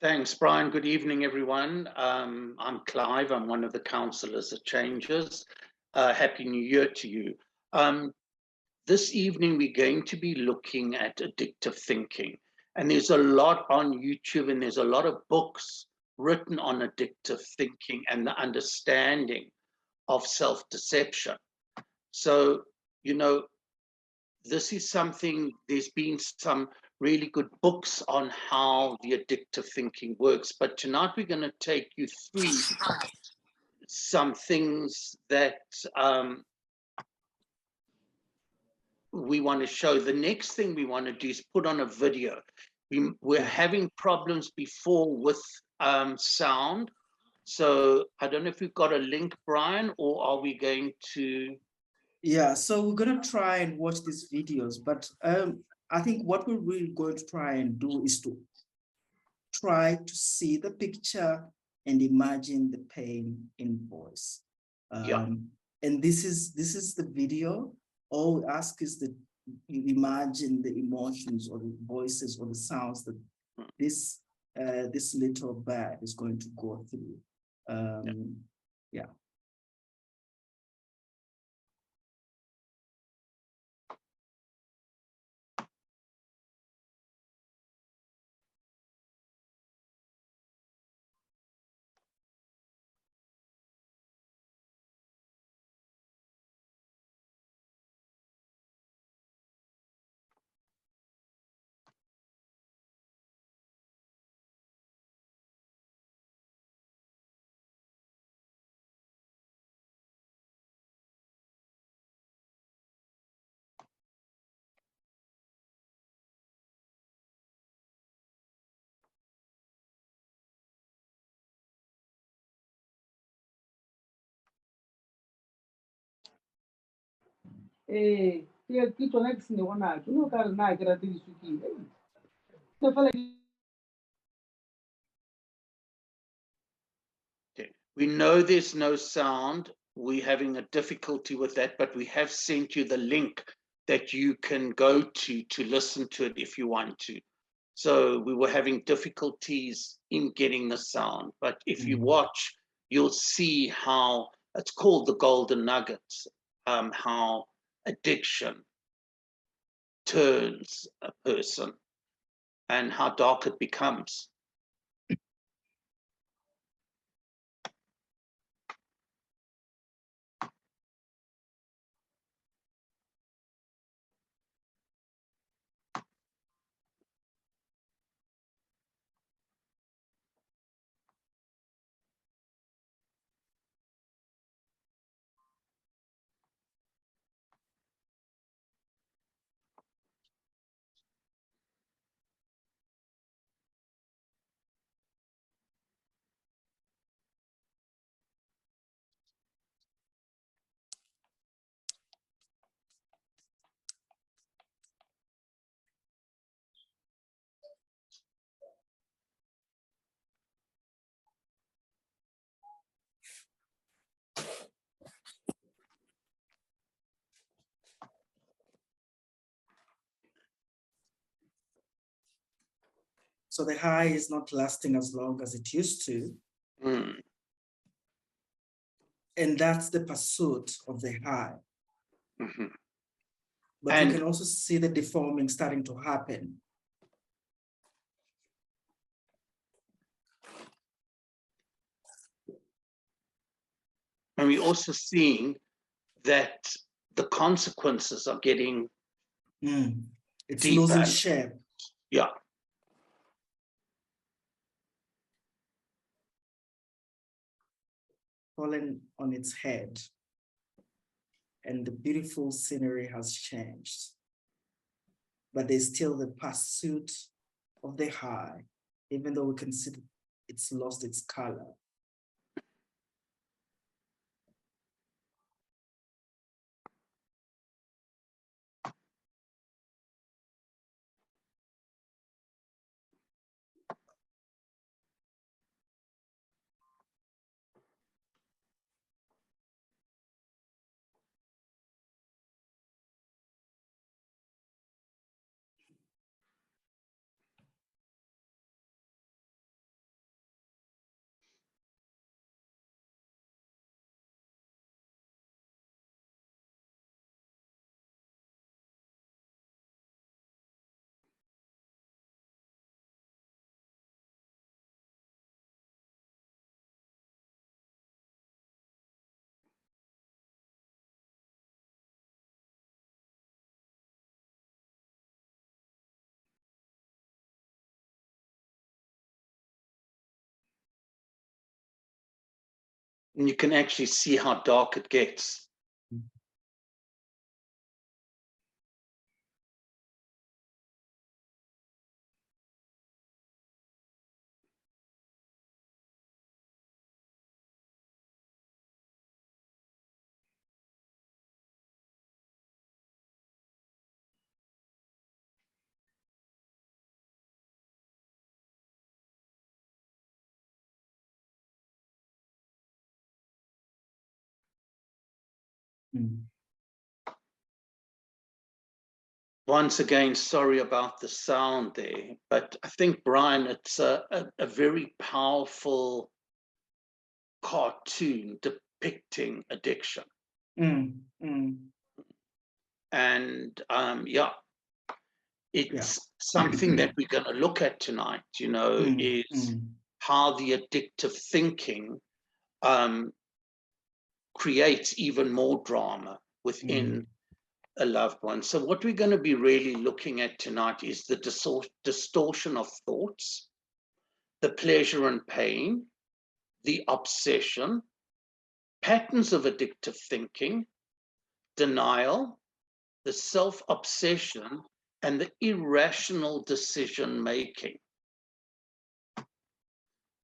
Thanks, Brian. Good evening, everyone. I'm Clive. I'm one of the counselors at Changes. Happy New Year to you. This evening, we're going to be looking at addictive thinking. And there's a lot on YouTube and there's a lot of books written on addictive thinking and the understanding of self-deception. So, this is something, there's been some really good books on how the addictive thinking works. But tonight we're going to take you through some things that we want to show. The next thing we want to do is put on a video. We're having problems before with sound. So I don't know if we've got a link, Brian, or are we going to... Yeah, so we're going to try and watch these videos, but I think what we're really going to try and do is to try to see the picture and imagine the pain in voice. And this is the video. All we ask is that you imagine the emotions or the voices or the sounds that this little bird is going to go through. Yeah. Okay. We know there's no sound. We're having a difficulty with that, but we have sent you the link that you can go to listen to it if you want to. So we were having difficulties in getting the sound, but if you watch, you'll see how it's called the golden nuggets, how addiction turns a person and how dark it becomes. So the high is not lasting as long as it used to. And that's the pursuit of the high. But you can also see the deforming starting to happen. And we're also seeing that the consequences are getting it's deeper. Losing shape. Yeah. Fallen on its head. And the beautiful scenery has changed. But there's still the pursuit of the high, even though we can see it's lost its color. And you can actually see how dark it gets. Once again, sorry about the sound there, but I think, Brian, it's a very powerful cartoon depicting addiction. And yeah, it's something that we're going to look at tonight, you know, is how the addictive thinking creates even more drama within a loved one. So what we're going to be really looking at tonight is the distortion of thoughts, the pleasure and pain, the obsession, patterns of addictive thinking, denial, the self-obsession, and the irrational decision-making.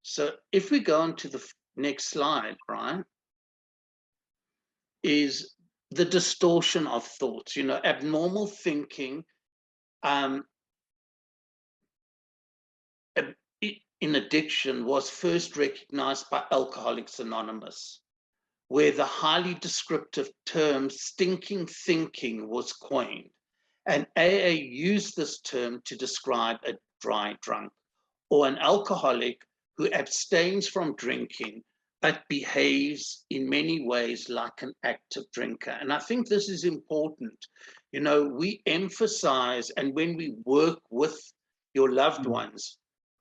So if we go on to the next slide, Brian, is the distortion of thoughts. You know, abnormal thinking in addiction was first recognized by Alcoholics Anonymous, where the highly descriptive term stinking thinking was coined. And AA used this term to describe a dry drunk or an alcoholic who abstains from drinking but behaves in many ways like an active drinker. And I think this is important. You know, we emphasize, and when we work with your loved ones,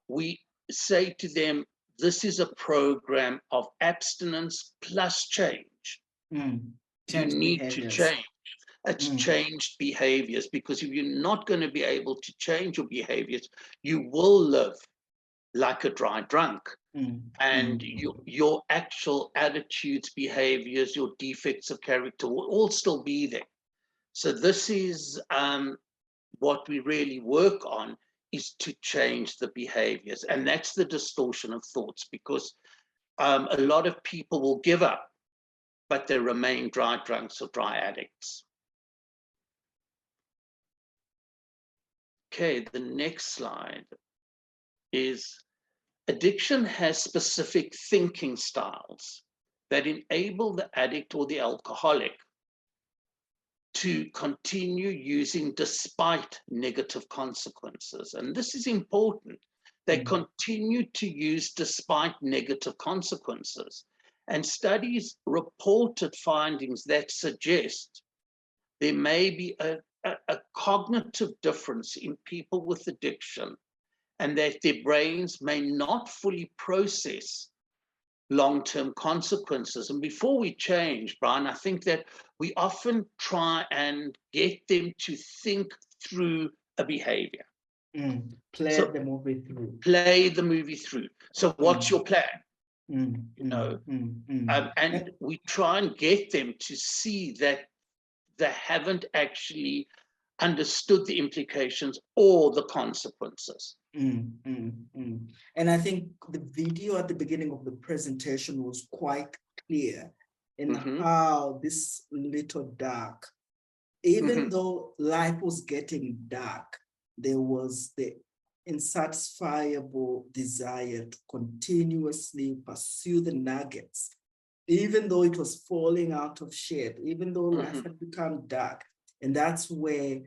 we say to them, this is a program of abstinence plus change. You need to change. It's changed behaviors, because if you're not going to be able to change your behaviors, you will live like a dry drunk. And your actual attitudes, behaviors, your defects of character will all still be there. So this is what we really work on, is to change the behaviors. And that's the distortion of thoughts, because a lot of people will give up, but they remain dry drunks or dry addicts. Okay, the next slide is addiction has specific thinking styles that enable the addict or the alcoholic to continue using despite negative consequences. And this is important. They continue to use despite negative consequences. And studies reported findings that suggest there may be a cognitive difference in people with addiction, and that their brains may not fully process long-term consequences. And before we change, Brian, I think that we often try and get them to think through a behavior. Play the movie through. Play the movie through. So what's your plan? You know, and we try and get them to see that they haven't actually understood the implications or the consequences. And I think the video at the beginning of the presentation was quite clear in how this little dark, even though life was getting dark, there was the insatiable desire to continuously pursue the nuggets, even though it was falling out of shape, even though life had become dark. And that's where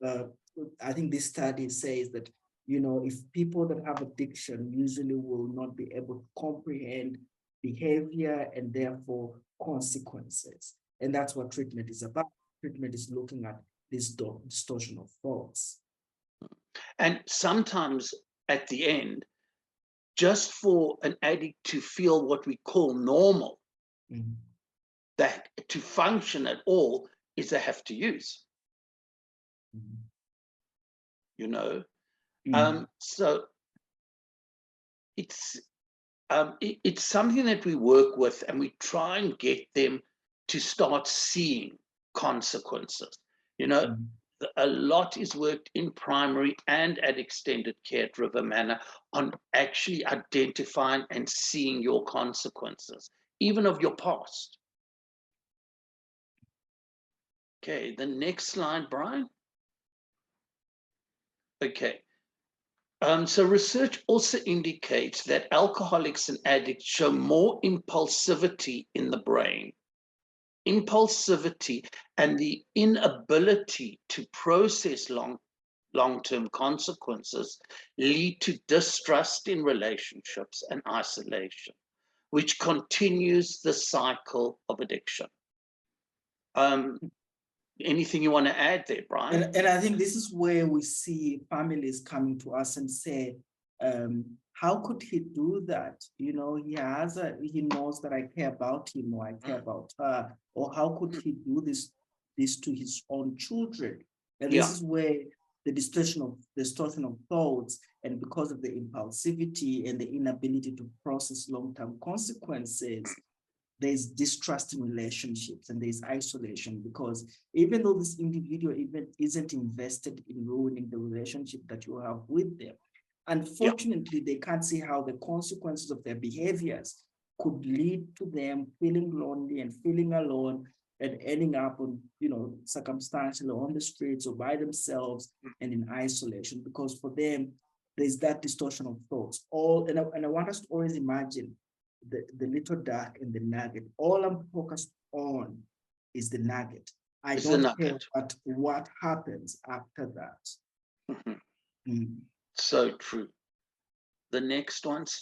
I think this study says that, you know, if people that have addiction usually will not be able to comprehend behavior and therefore consequences. And that's what treatment is about. Treatment is looking at this distortion of thoughts. And sometimes at the end, just for an addict to feel what we call normal, that to function at all, is they have to use. You know, so it's it's something that we work with, and we try and get them to start seeing consequences. You know, a lot is worked in primary and at extended care driven manner on actually identifying and seeing your consequences, even of your past. Okay, the next slide, Brian. Okay. So research also indicates that alcoholics and addicts show more impulsivity in the brain. Impulsivity and the inability to process long-term consequences lead to distrust in relationships and isolation, which continues the cycle of addiction. Anything you want to add there, Brian? And I think this is where we see families coming to us and say, how could he do that? You know, he knows that I care about him, or I care about her, or how could he do this to his own children? And this is where the distortion of thoughts, and because of the impulsivity and the inability to process long-term consequences, there's distrust in relationships and there's isolation, because even though this individual even isn't invested in ruining the relationship that you have with them, unfortunately, they can't see how the consequences of their behaviors could lead to them feeling lonely and feeling alone and ending up on, you know, circumstantially on the streets or by themselves and in isolation, because for them, there's that distortion of thoughts. And I want us to always imagine the little dark and the nugget. All I'm focused on is the nugget. I don't care what happens after that. So true. The next ones.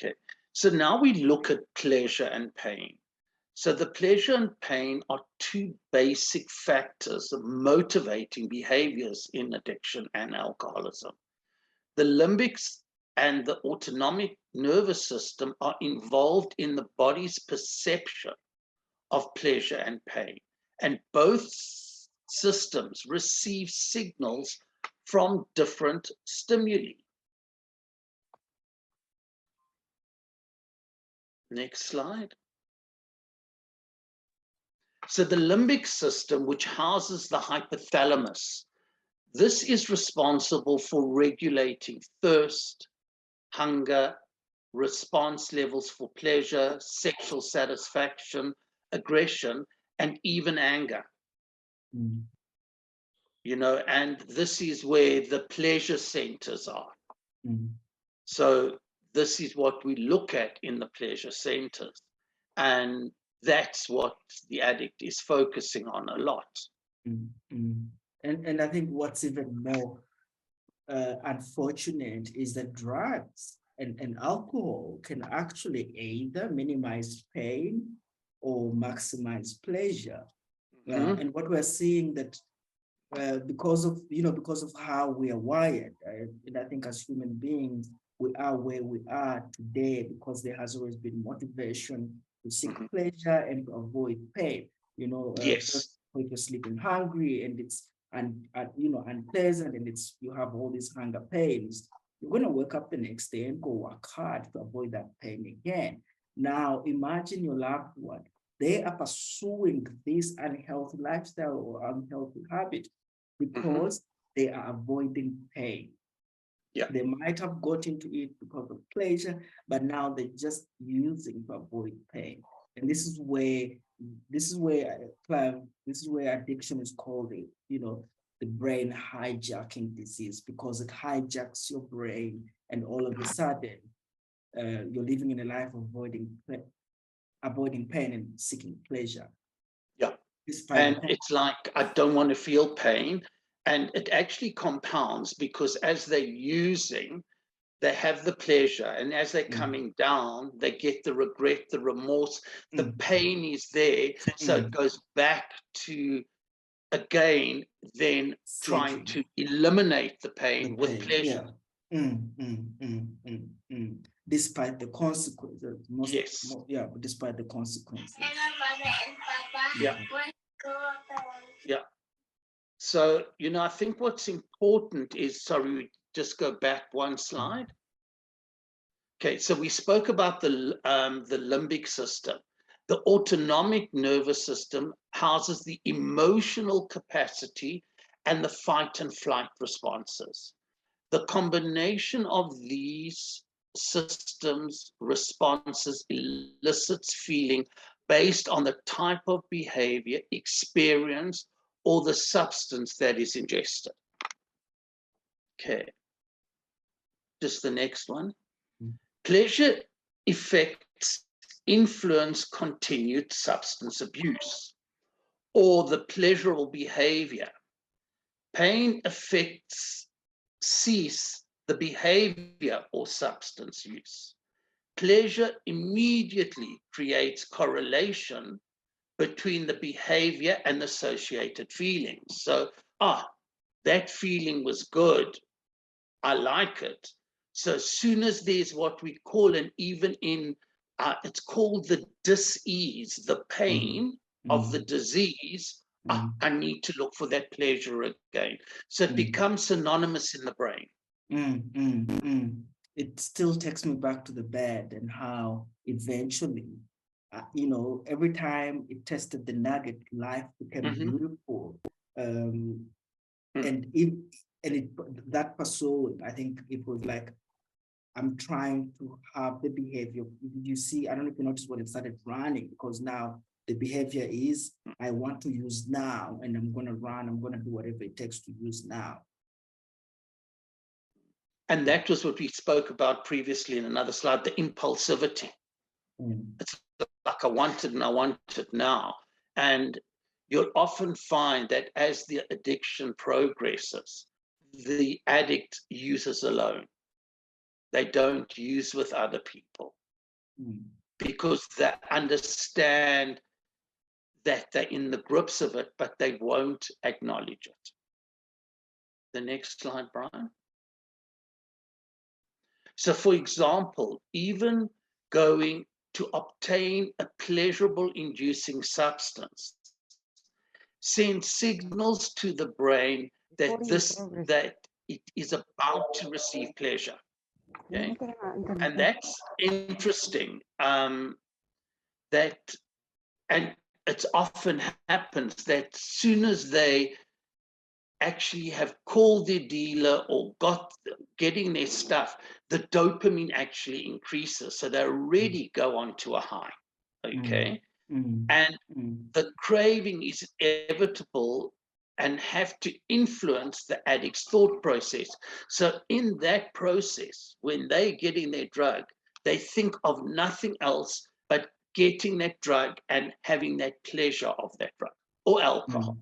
Okay, so now we look at pleasure and pain. So the pleasure and pain are two basic factors of motivating behaviors in addiction and alcoholism. The limbic and the autonomic nervous system are involved in the body's perception of pleasure and pain, and both systems receive signals from different stimuli. Next slide. So the limbic system, which houses the hypothalamus, this is responsible for regulating thirst, hunger, response levels for pleasure, sexual satisfaction, aggression, and even anger. You know, and this is where the pleasure centers are. So this is what we look at in the pleasure centers. And that's what the addict is focusing on a lot. And I think what's even more unfortunate is that drugs and alcohol can actually either minimize pain or maximize pleasure. And what we're seeing that because of how we are wired, and I think as human beings, we are where we are today because there has always been motivation to seek pleasure and to avoid pain. You know, if you're sleeping hungry and it's unpleasant, and you have all these hunger pains, you're going to wake up the next day and go work hard to avoid that pain again. Now imagine your loved one, they are pursuing this unhealthy lifestyle or unhealthy habit because they are avoiding pain. They might have got into it because of pleasure, but now they're just using to avoid pain. And this is where addiction is called the brain hijacking disease, because it hijacks your brain, and all of a sudden you're living in a life of avoiding pain and seeking pleasure. And it's like, I don't want to feel pain. And it actually compounds, because as they're using, they have the pleasure, and as they're coming down, they get the regret, the remorse, the pain is there. So it goes back to, again, then trying to eliminate the pain with pleasure. Despite the consequences. Despite the consequences. So, I think what's important is, sorry, we just go back one slide. Okay, so we spoke about the limbic system. The autonomic nervous system houses the emotional capacity and the fight and flight responses. The combination of these systems responses elicits feeling based on the type of behavior, experience, or the substance that is ingested. Okay, just the next one. Pleasure effects influence continued substance abuse or the pleasurable behavior. Pain effects cease the behavior or substance use. Pleasure immediately creates correlation between the behavior and the associated feelings. So, that feeling was good, I like it. So as soon as there's what we call, and even in, it's called the dis-ease, the pain of the disease, I need to look for that pleasure again. So it becomes synonymous in the brain. It still takes me back to the bed and how eventually, you know, every time it tested the nugget, life became beautiful. And that pursuit, I think it was like, I'm trying to have the behavior. You see, I don't know if you notice when it started running, because now the behavior is, I want to use now, and I'm going to run, I'm going to do whatever it takes to use now. And that was what we spoke about previously in another slide, the impulsivity. It's like I want it and I want it now. And you'll often find that as the addiction progresses, the addict uses alone. They don't use with other people because they understand that they're in the grips of it, but they won't acknowledge it. The next slide, Brian. So, for example, even going to obtain a pleasurable inducing substance sends signals to the brain that it is about to receive pleasure. Okay? And that's interesting. And it often happens that as soon as they actually have called their dealer or getting their stuff, the dopamine actually increases. So they already go on to a high. Okay. And the craving is inevitable and have to influence the addict's thought process. So in that process, when they're getting their drug, they think of nothing else but getting that drug and having that pleasure of that drug or alcohol.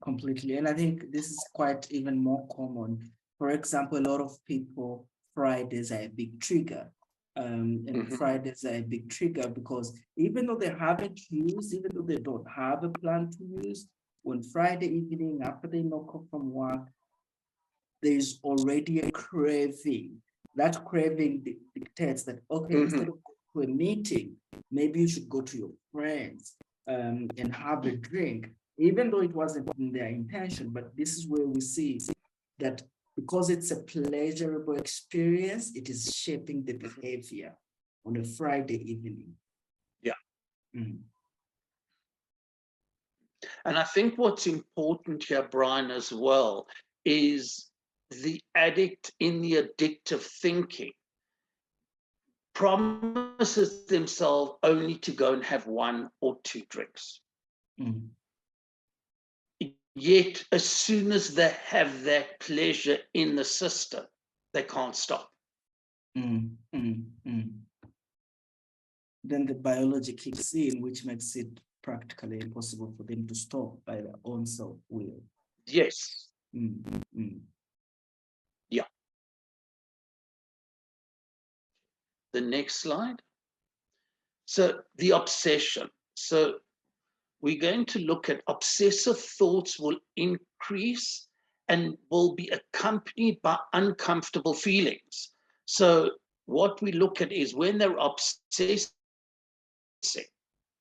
Completely. And I think this is quite even more common. For example, a lot of people, Fridays are a big trigger. And Fridays are a big trigger because even though they haven't used, even though they don't have a plan to use, when Friday evening after they knock off from work, there's already a craving. That craving dictates that, okay, instead of going to a meeting, maybe you should go to your friends and have a drink, even though it wasn't in their intention. But this is where we see that because it's a pleasurable experience, it is shaping the behavior on a Friday evening. Yeah. And I think what's important here, Brian, as well, is the addict in the addictive thinking promises themselves only to go and have 1 or 2 drinks. Yet, as soon as they have that pleasure in the system, they can't stop. Then the biology kicks in, which makes it practically impossible for them to stop by their own self-will. Yes. Yeah. The next slide. So the obsession. So we're going to look at obsessive thoughts will increase and will be accompanied by uncomfortable feelings. So what we look at is when they're obsessing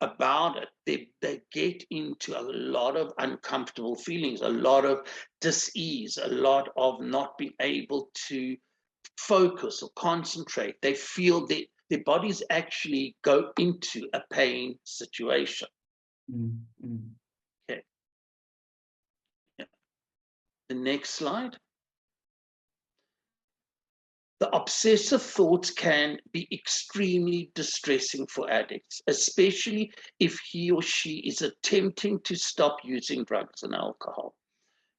about it, they get into a lot of uncomfortable feelings, a lot of dis-ease, a lot of not being able to focus or concentrate. They feel that their bodies actually go into a pain situation. Okay. Yeah. The next slide. The obsessive thoughts can be extremely distressing for addicts, especially if he or she is attempting to stop using drugs and alcohol.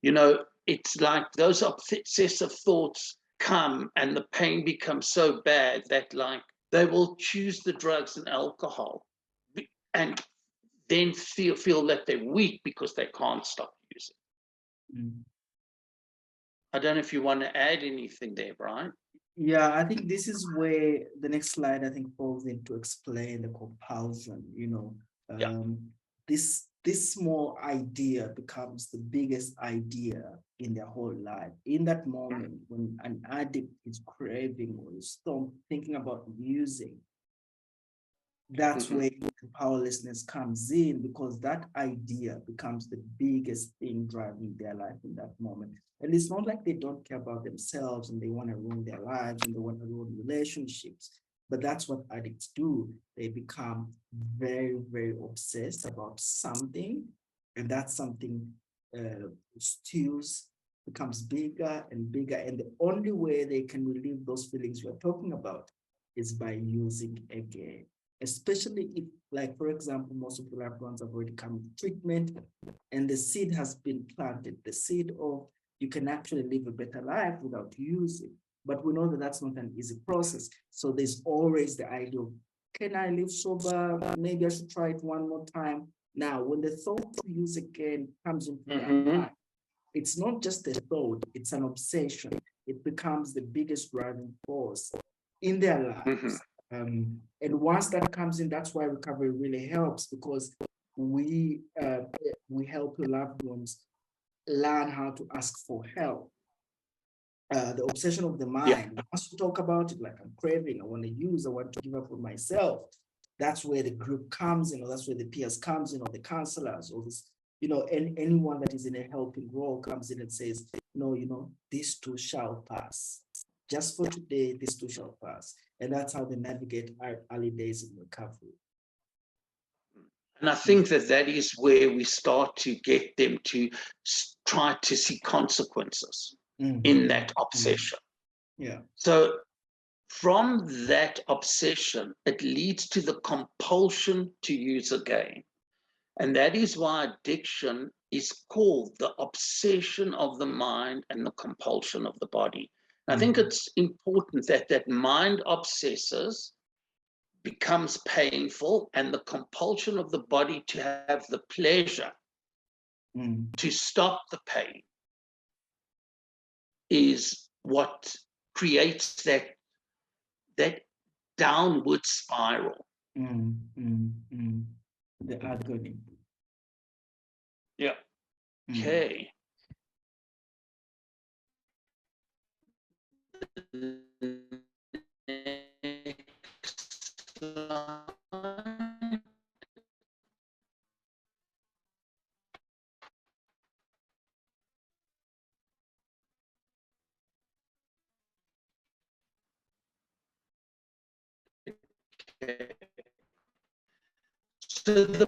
You know, it's like those obsessive thoughts come and the pain becomes so bad that like they will choose the drugs and alcohol and then feel that they're weak because they can't stop using. I don't know if you want to add anything there, Brian. Yeah, I think this is where the next slide, I think, falls in to explain the compulsion, you know. This small idea becomes the biggest idea in their whole life. In that moment, when an addict is craving or is thinking about using, that's where powerlessness comes in, because that idea becomes the biggest thing driving their life in that moment. And it's not like they don't care about themselves and they want to ruin their lives and they want to ruin relationships, but that's what addicts do. They become very, very obsessed about something, and that something stews, becomes bigger and bigger. And the only way they can relieve those feelings we're talking about is by using again. Especially if, like, for example, most of the loved ones have already come to treatment and the seed has been planted, the seed of you can actually live a better life without using. But we know that that's not an easy process. So there's always the idea of, can I live sober? Maybe I should try it one more time. Now, when the thought to use again comes into their mind, it's not just a thought, it's an obsession. It becomes the biggest driving force in their lives. And once that comes in, that's why recovery really helps, because we help your loved ones learn how to ask for help. The obsession of the mind, once you talk about it, like, I'm craving, I want to use, I want to give up on myself, that's where the group comes in, or that's where the peers comes in, or the counselors, or this, you know, anyone that is in a helping role comes in and says, no, you know, this too shall pass. Just for today, this too shall pass. And that's how they navigate our early days in recovery. And I think that is where we start to get them to try to see consequences in that obsession. Yeah. So from that obsession, it leads to the compulsion to use again. And that is why addiction is called the obsession of the mind and the compulsion of the body. I think it's important that that mind obsesses, becomes painful, and the compulsion of the body to have the pleasure to stop the pain is what creates that downward spiral. The agony. Yeah. Okay. So the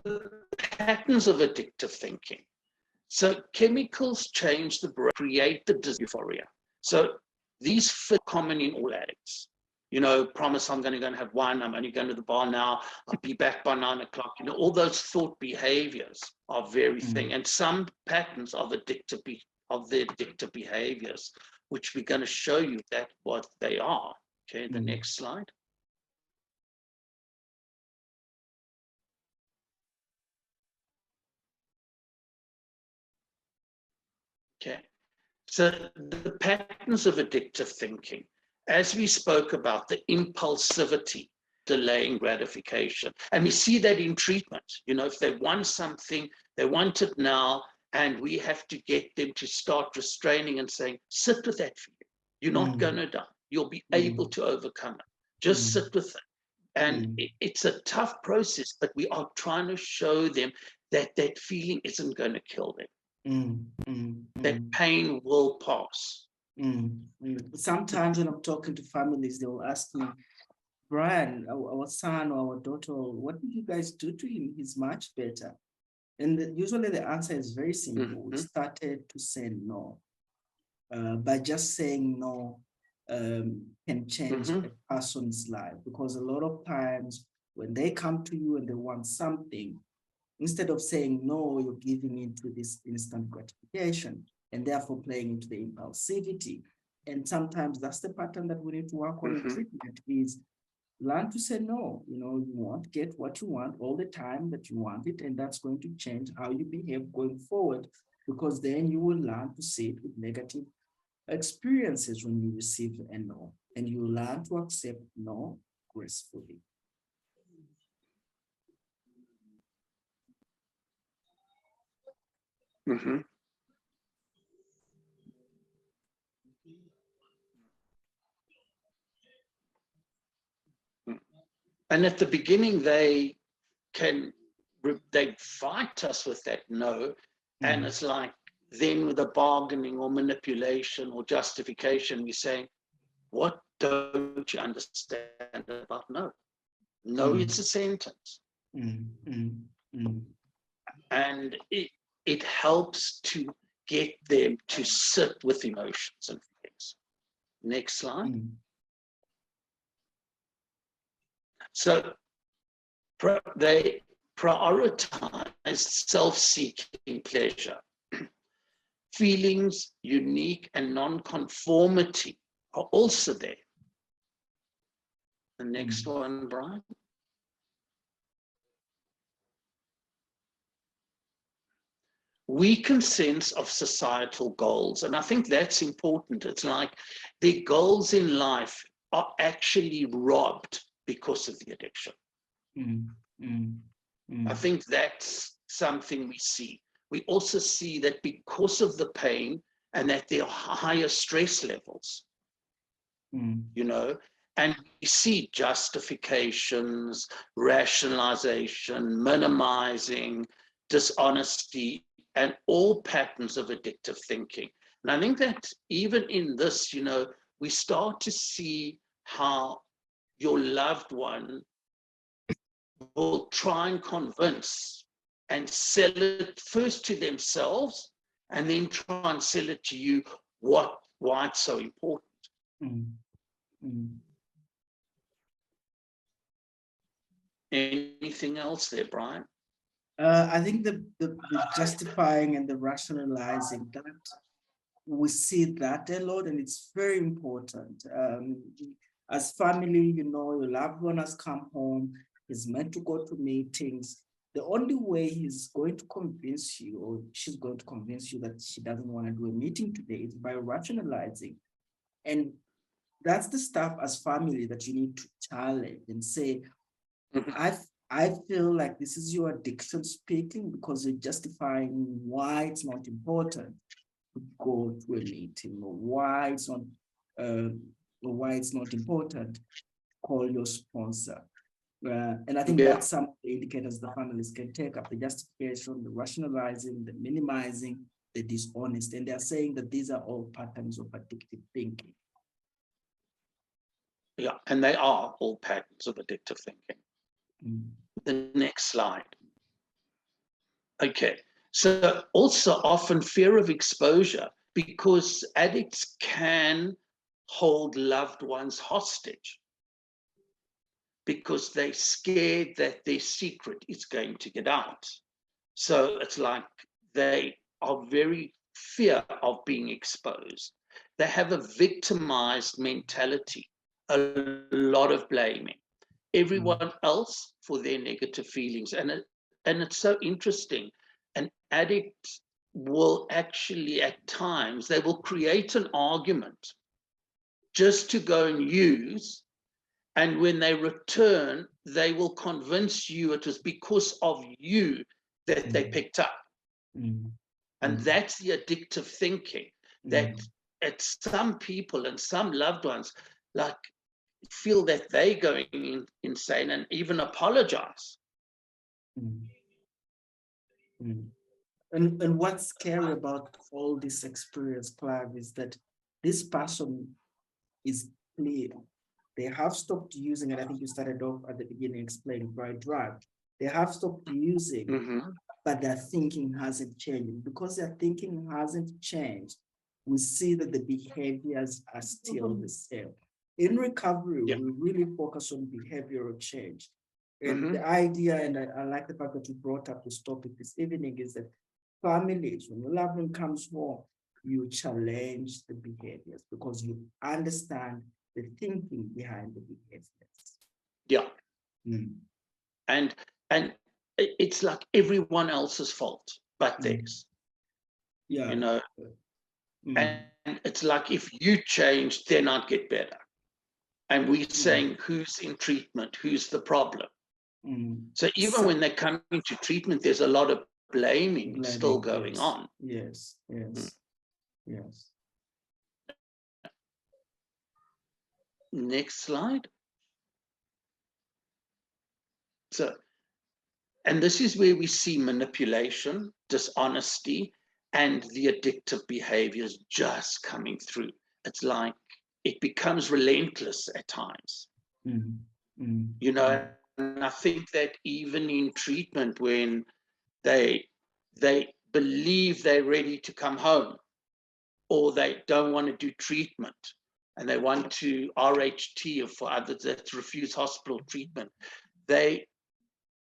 patterns of addictive thinking. So chemicals change the brain, create the euphoria. So these fit common in all addicts. You know, promise I'm going to go and have one, I'm only going to the bar now, I'll be back by 9 o'clock. You know, all those thought behaviors are very thing. And some patterns of the addictive behaviors, which we're going to show you that what they are. Okay, the next slide. Okay, so the patterns of addictive thinking, as we spoke about, the impulsivity, delaying gratification. And we see that in treatment. You know, if they want something, they want it now, and we have to get them to start restraining and saying, sit with that feeling. You're not going to die. You'll be able to overcome it. Just sit with it. And it's a tough process, but we are trying to show them that that feeling isn't going to kill them. That pain will pass. Sometimes when I'm talking to families, they will ask me, Brian, our son or our daughter, what did you guys do to him? He's much better. And usually the answer is very simple. We started to say no. By just saying no can change a person's life, because a lot of times when they come to you and they want something, instead of saying no, you're giving into this instant gratification and therefore playing into the impulsivity. And sometimes that's the pattern that we need to work on in treatment, is learn to say no. You know, you won't get what you want all the time that you want it, and that's going to change how you behave going forward, because then you will learn to sit with negative experiences when you receive a no, and you learn to accept no gracefully. And at the beginning, they fight us with that no, and it's like, then with the bargaining or manipulation or justification, we say, what don't you understand about no? No is a sentence. And it helps to get them to sit with emotions and feelings. Next slide. So they prioritize self-seeking pleasure. Feelings, unique and non-conformity are also there. The next one, Brian. Weakened sense of societal goals. And I think that's important. It's like their goals in life are actually robbed because of the addiction. I think that's something we see. We also see that because of the pain and that there are higher stress levels, you know, and we see justifications, rationalization, minimizing, dishonesty, and all patterns of addictive thinking. And I think that even in this, you know, we start to see how your loved one will try and convince and sell it first to themselves, and then try and sell it to you why it's so important. Anything else there, Brian? I think the justifying and the rationalizing, that we see that a lot, and it's very important. As family, you know, your loved one has come home, is meant to go to meetings. The only way he's going to convince you, or she's going to convince you, that she doesn't want to do a meeting today is by rationalizing. And that's the stuff as family that you need to challenge and say, I feel like this is your addiction speaking, because you're justifying why it's not important to go to a meeting, or why it's not important to call your sponsor. And I think that's some of the indicators the families can take up: the justification, the rationalizing, the minimizing, the dishonest. And they're saying that these are all patterns of addictive thinking. Yeah, and they are all patterns of addictive thinking. The next slide. Okay, so also often fear of exposure, because addicts can hold loved ones hostage because they're scared that their secret is going to get out. So it's like they are very fear of being exposed. They have a victimized mentality, a lot of blaming everyone else for their negative feelings. And it's so interesting. An addict will actually, at times, they will create an argument just to go and use. And when they return, they will convince you it was because of you that they picked up. And that's the addictive thinking, that it's some people and some loved ones, like, feel that they're going insane and even apologize. And what's scary about all this experience, Clive, is that this person is clear. They have stopped using, and I think you started off at the beginning explaining bright drug. They have stopped using, but their thinking hasn't changed. Because their thinking hasn't changed, we see that the behaviors are still the same. In recovery, we really focus on behavioral change. And the idea, and I like the fact that you brought up this topic this evening, is that families, when your loved one comes home, you challenge the behaviors because you understand the thinking behind the behaviors. Yeah. And it's like everyone else's fault but theirs. Yeah. You know, and it's like if you change, then I'd get better. And we're saying who's in treatment, who's the problem. So even when they come into treatment, there's a lot of blaming still going on. Yes. Next slide. So, and this is where we see manipulation, dishonesty, and the addictive behaviors just coming through. It's like it becomes relentless at times. You know, and I think that even in treatment, when they believe they're ready to come home, or they don't want to do treatment, and they want to RHT, or for others that refuse hospital treatment, they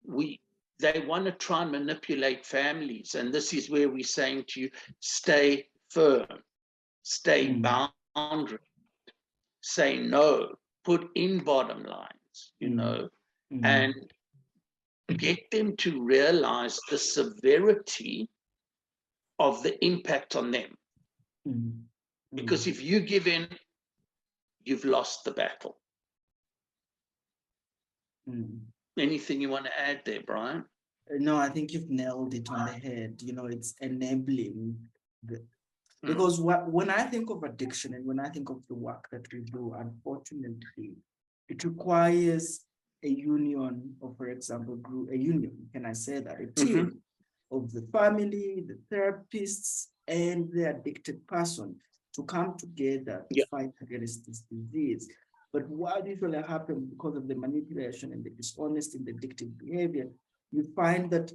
want to try and manipulate families. And this is where we're saying to you, stay firm, stay boundary, say no, put in bottom lines, you know, and get them to realize the severity of the impact on them. Because if you give in, you've lost the battle. Anything you want to add there, Brian? No, I think you've nailed it on the head. You know, it's enabling because when I think of addiction and when I think of the work that we do, unfortunately, it requires a union, or for example, a union, can I say that? A team of the family, the therapists, and the addicted person to come together to fight against this disease. But what usually happens because of the manipulation and the dishonesty in the addictive behavior, you find that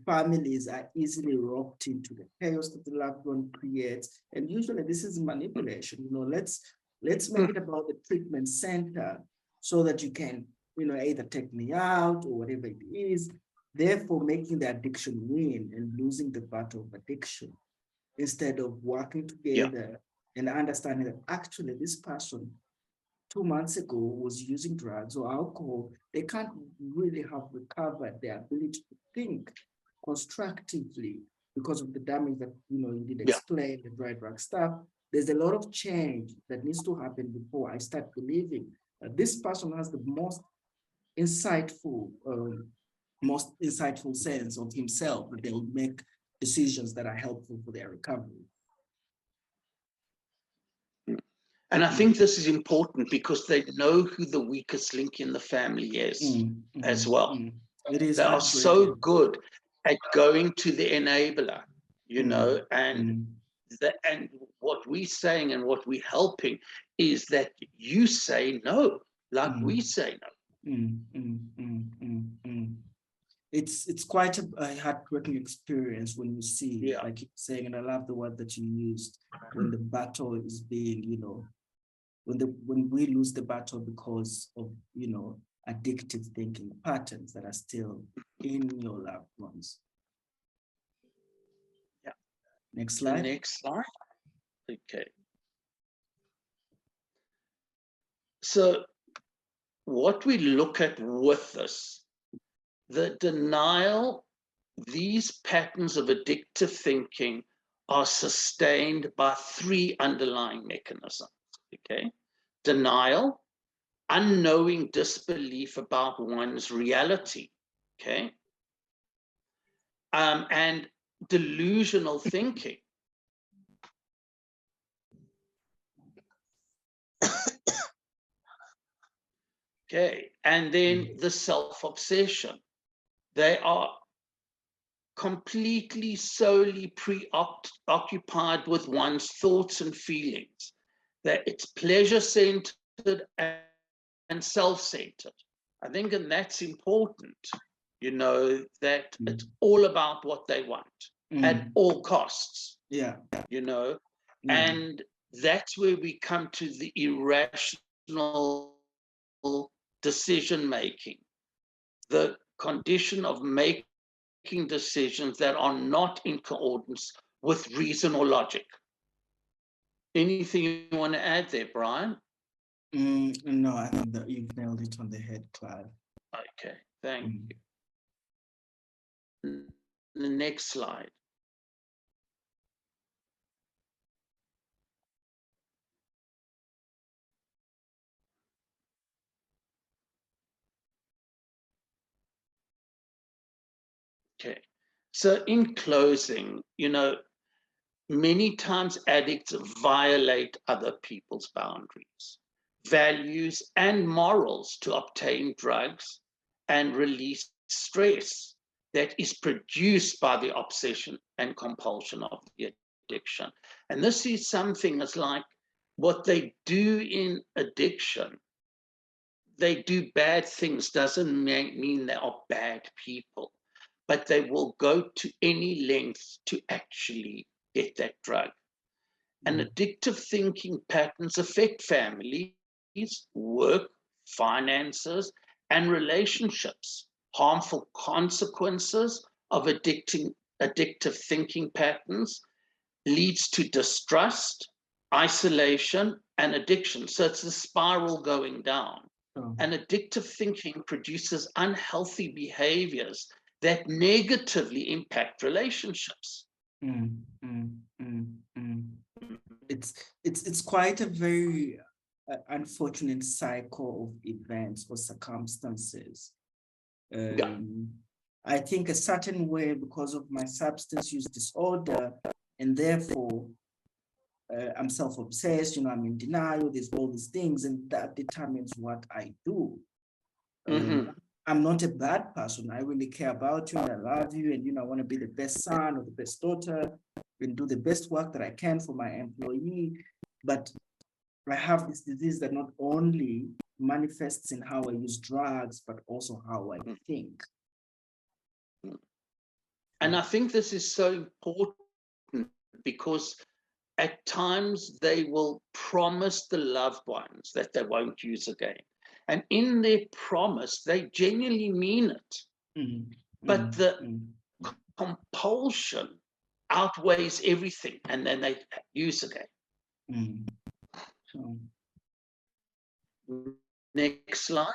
families are easily roped into the chaos that the loved one creates. And usually this is manipulation. You know, let's make it about the treatment center so that you can, you know, either take me out or whatever it is, therefore making the addiction win and losing the battle of addiction, instead of working together and understanding that actually this person 2 months ago was using drugs or alcohol. They can't really have recovered their ability to think constructively because of the damage that, you know, you did explain, the dry drug stuff. There's a lot of change that needs to happen before I start believing that this person has the most insightful sense of himself, that they'll make decisions that are helpful for their recovery. And I think this is important because they know who the weakest link in the family is as well. It is. They are so good at going to the enabler, you know, and what we're saying and what we're helping is that you say no, like we say no. It's quite a heartbreaking experience when you see, like you're saying, and I love the word that you used, when the battle is being, you know, when we lose the battle because of, you know, addictive thinking patterns that are still in your loved ones. Next slide. The next slide. Okay. So what we look at with this, the denial, these patterns of addictive thinking are sustained by 3 underlying mechanisms, okay? Denial, unknowing disbelief about one's reality, okay? And delusional thinking. Okay, and then the self-obsession. They are completely, solely preoccupied with one's thoughts and feelings, that it's pleasure-centered and self-centered. I think, and that's important, you know, that it's all about what they want at all costs. Yeah. You know, Yeah. and that's where we come to the irrational decision making, the condition of making decisions that are not in accordance with reason or logic. Anything you want to add there, Brian? No, I think that you've nailed it on the head, Clive. Okay, thank you. The next slide. Okay, so in closing, you know, many times addicts violate other people's boundaries, values, and morals to obtain drugs and release stress that is produced by the obsession and compulsion of the addiction. And this is something that's like what they do in addiction. They do bad things, doesn't mean they are bad people, but they will go to any length to actually get that drug. And addictive thinking patterns affect families, work, finances, and relationships. Harmful consequences of addictive thinking patterns leads to distrust, isolation, and addiction. So it's a spiral going down. And addictive thinking produces unhealthy behaviors that negatively impact relationships. It's quite a very unfortunate cycle of events or circumstances. I think a certain way, because of my substance use disorder, and therefore I'm self-obsessed, you know, I'm in denial, there's all these things, and that determines what I do. I'm not a bad person. I really care about you and I love you, and, you know, I want to be the best son or the best daughter and do the best work that I can for my employee. But I have this disease that not only manifests in how I use drugs, but also how I think. And I think this is so important because at times they will promise the loved ones that they won't use again. And in their promise, they genuinely mean it. But the compulsion outweighs everything, and then they use again. Next slide.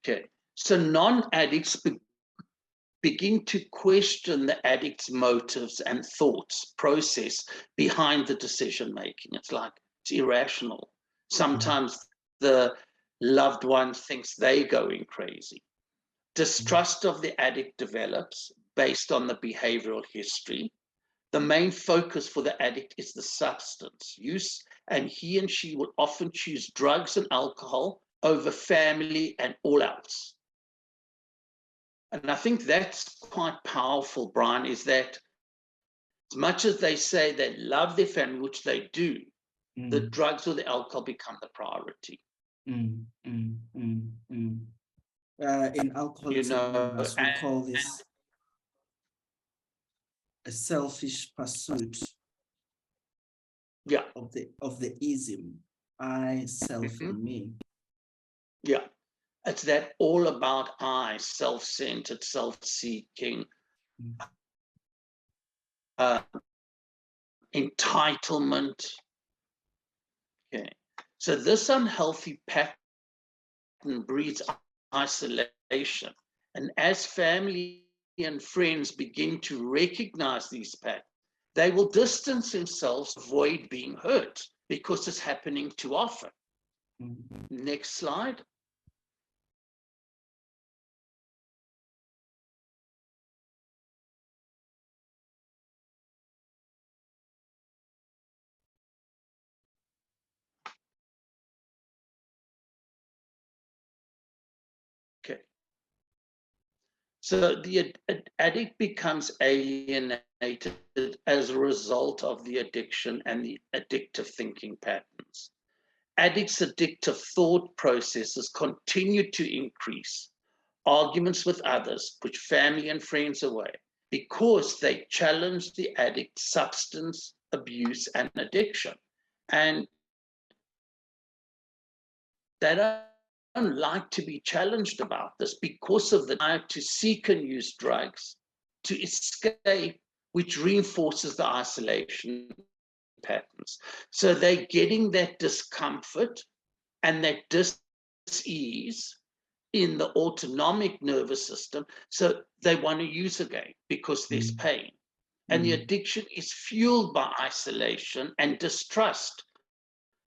Okay, so non-addicts begin to question the addict's motives and thoughts process behind the decision making. It's like it's irrational. Sometimes the loved one thinks they're going crazy. Distrust of the addict develops based on the behavioral history. The main focus for the addict is the substance use, and he and she will often choose drugs and alcohol over family and all else. And I think that's quite powerful, Brian, is that as much as they say they love their family, which they do, the drugs or the alcohol become the priority. In Alcoholics Anonymous, we call this a selfish pursuit of the ism, I, self, and me. Yeah, it's that all about I, self-centered, self-seeking, entitlement. Okay, so this unhealthy pattern breeds isolation, and as family and friends begin to recognize these patterns, they will distance themselves, avoid being hurt because it's happening too often. Next slide. So the addict becomes alienated as a result of the addiction and the addictive thinking patterns. Addicts' addictive thought processes continue to increase. Arguments with others push family and friends away because they challenge the addict's substance abuse and addiction. And they don't like to be challenged about this because of the desire to seek and use drugs to escape, which reinforces the isolation patterns. So they're getting that discomfort and that dis-ease in the autonomic nervous system. So they want to use again because there's pain. And the addiction is fueled by isolation and distrust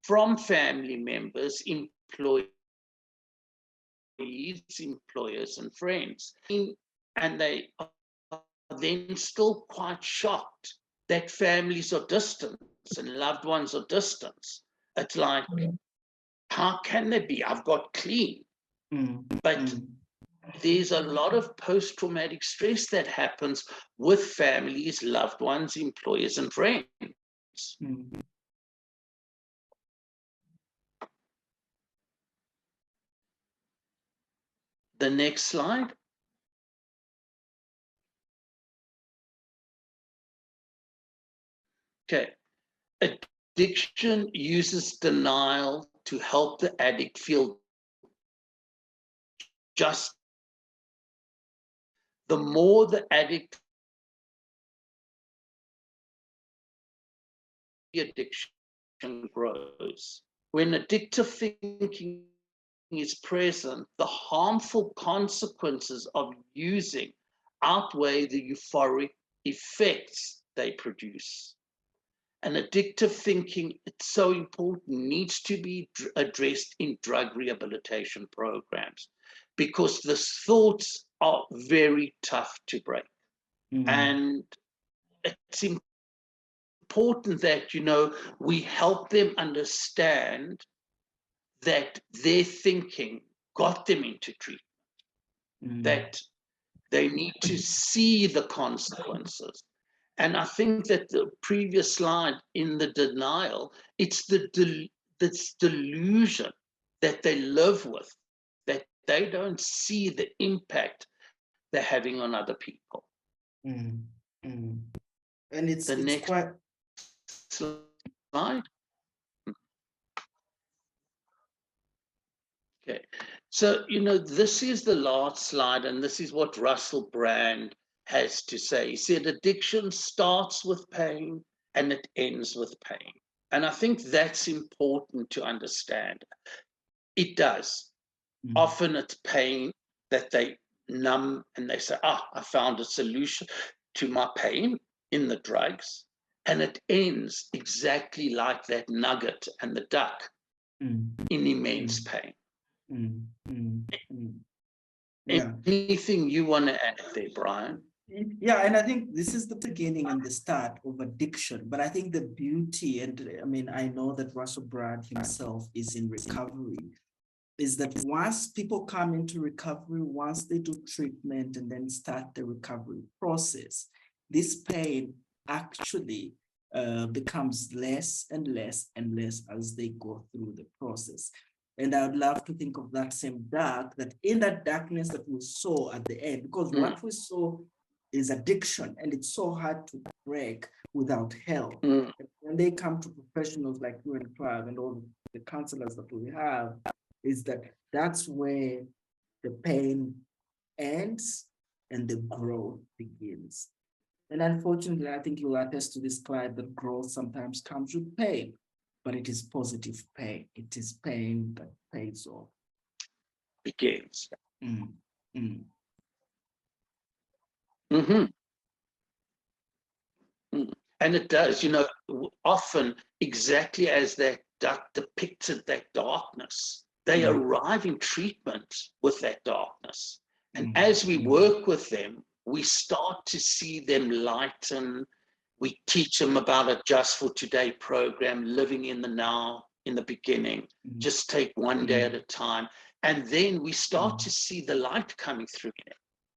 from family members, employees, employers, and friends. And they are then still quite shocked that families are distant and loved ones are distant. It's like, how can they be? I've got clean. But there's a lot of post-traumatic stress that happens with families, loved ones, employers, and friends. The next slide. Okay. Addiction uses denial to help the addict feel just. The more the addict, the addiction grows. When addictive thinking is present, the harmful consequences of using outweigh the euphoric effects they produce. And addictive thinking, it's so important, needs to be addressed in drug rehabilitation programs because the thoughts are very tough to break. And it's important that, you know, we help them understand that their thinking got them into treatment, that they need to see the consequences. And I think that the previous slide in the denial, it's this delusion that they live with, that they don't see the impact they're having on other people. And it's next quite slide. Okay, so, you know, this is the last slide, and this is what Russell Brand has to say. He said, addiction starts with pain and it ends with pain. And I think that's important to understand. It does. Often it's pain that they numb and they say, I found a solution to my pain in the drugs. And it ends exactly like that nugget and the duck in immense pain. Yeah. Anything you want to add there, Brian? Yeah, and I think this is the beginning and the start of addiction. But I think the beauty, and I mean, I know that Russell Brand himself is in recovery, is that once people come into recovery, once they do treatment and then start the recovery process, this pain actually becomes less and less and less as they go through the process. And I would love to think of that same dark, that in that darkness that we saw at the end, because what we saw is addiction, and it's so hard to break without help. When they come to professionals like you and Clive and all the counselors that we have, is that that's where the pain ends and the growth begins. And unfortunately, I think you'll attest to this, Clive, that growth sometimes comes with pain, but it is positive pain. It is pain that pays off. Begins. And it does, you know, often exactly as that duck depicted that darkness, they arrive in treatment with that darkness. And as we work with them, we start to see them lighten. We teach them about a Just for Today program, living in the now, in the beginning, just take one day at a time. And then we start to see the light coming through in it.